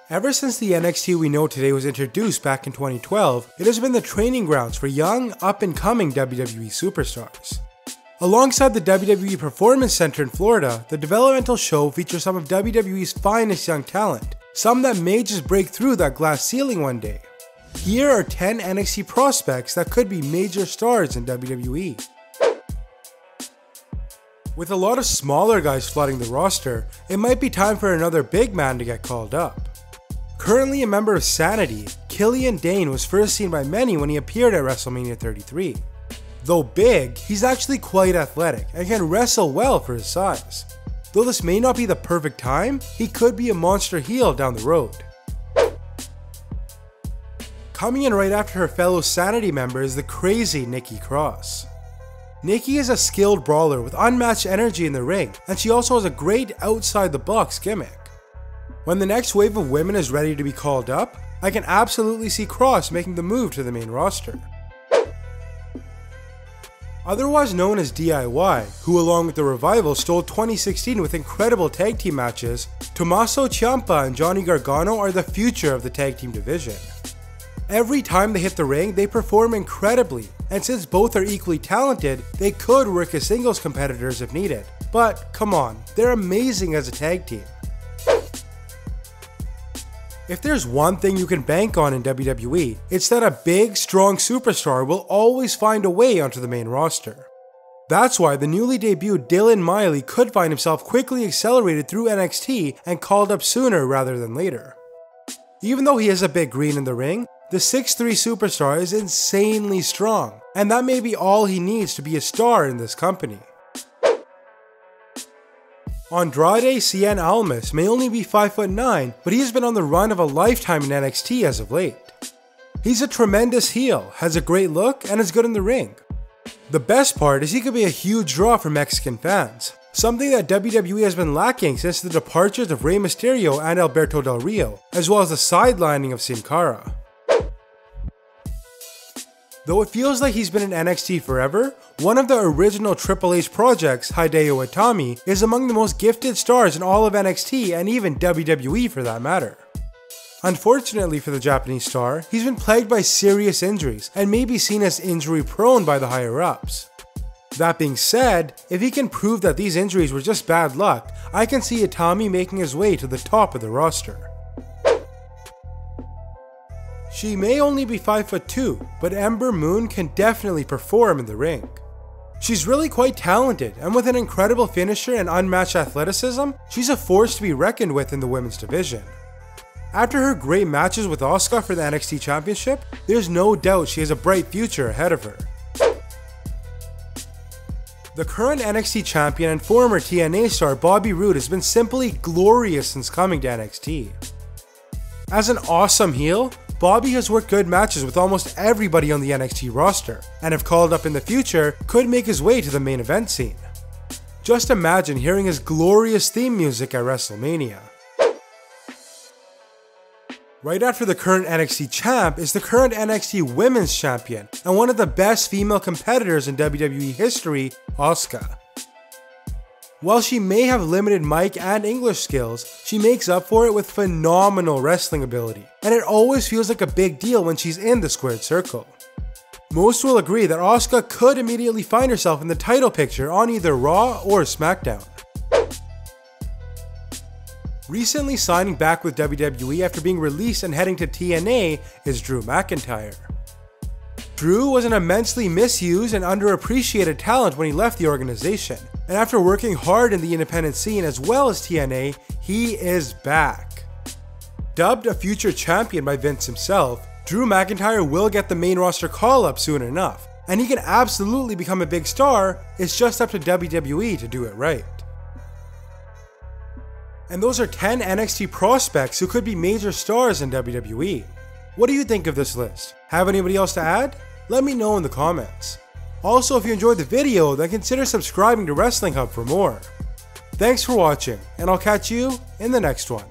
Ever since the NXT we know today was introduced back in 2012, it has been the training grounds for young, up-and-coming WWE superstars. Alongside the WWE Performance Center in Florida, the developmental show features some of WWE's finest young talent, some that may just break through that glass ceiling one day. Here are 10 NXT prospects that could be major stars in WWE. With a lot of smaller guys flooding the roster, it might be time for another big man to get called up. Currently a member of Sanity, Killian Dayne was first seen by many when he appeared at WrestleMania 33. Though big, he's actually quite athletic and can wrestle well for his size. Though this may not be the perfect time, he could be a monster heel down the road. Coming in right after her fellow Sanity member is the crazy Nikki Cross. Nikki is a skilled brawler with unmatched energy in the ring, and she also has a great outside the box gimmick. When the next wave of women is ready to be called up, I can absolutely see Cross making the move to the main roster. Otherwise known as DIY, who along with the Revival stole 2016 with incredible tag team matches, Tommaso, Ciampa and Johnny Gargano are the future of the tag team division. Every time they hit the ring, they perform incredibly, and since both are equally talented, they could work as singles competitors if needed. But come on, they're amazing as a tag team. If there's one thing you can bank on in WWE, it's that a big, strong superstar will always find a way onto the main roster. That's why the newly debuted Dillon Miley could find himself quickly accelerated through NXT and called up sooner rather than later. Even though he is a bit green in the ring, the 6'3" superstar is insanely strong, and that may be all he needs to be a star in this company. Andrade Cien Alamos may only be 5'9", but he has been on the run of a lifetime in NXT as of late. He's a tremendous heel, has a great look, and is good in the ring. The best part is he could be a huge draw for Mexican fans, something that WWE has been lacking since the departures of Rey Mysterio and Alberto Del Rio, as well as the sidelining of Sin Cara. Though it feels like he's been in NXT forever, one of the original Triple H projects, Hideo Itami, is among the most gifted stars in all of NXT and even WWE for that matter. Unfortunately for the Japanese star, he's been plagued by serious injuries and may be seen as injury prone by the higher ups. That being said, if he can prove that these injuries were just bad luck, I can see Itami making his way to the top of the roster. She may only be 5'2", but Ember Moon can definitely perform in the ring. She's really quite talented, and with an incredible finisher and unmatched athleticism, she's a force to be reckoned with in the women's division. After her great matches with Asuka for the NXT Championship, there's no doubt she has a bright future ahead of her. The current NXT champion and former TNA star Bobby Roode has been simply glorious since coming to NXT. As an awesome heel, Bobby has worked good matches with almost everybody on the NXT roster, and if called up in the future, could make his way to the main event scene. Just imagine hearing his glorious theme music at WrestleMania. Right after the current NXT champ is the current NXT Women's Champion, and one of the best female competitors in WWE history, Asuka. While she may have limited mic and English skills, she makes up for it with phenomenal wrestling ability, and it always feels like a big deal when she's in the squared circle. Most will agree that Asuka could immediately find herself in the title picture on either Raw or SmackDown. Recently signing back with WWE after being released and heading to TNA is Drew McIntyre. Drew was an immensely misused and underappreciated talent when he left the organization, and after working hard in the independent scene as well as TNA, he is back. Dubbed a future champion by Vince himself, Drew McIntyre will get the main roster call-up soon enough, and he can absolutely become a big star. It's just up to WWE to do it right. And those are 10 NXT prospects who could be major stars in WWE. What do you think of this list? Have anybody else to add? Let me know in the comments. Also, if you enjoyed the video, then consider subscribing to Wrestling Hub for more. Thanks for watching, and I'll catch you in the next one.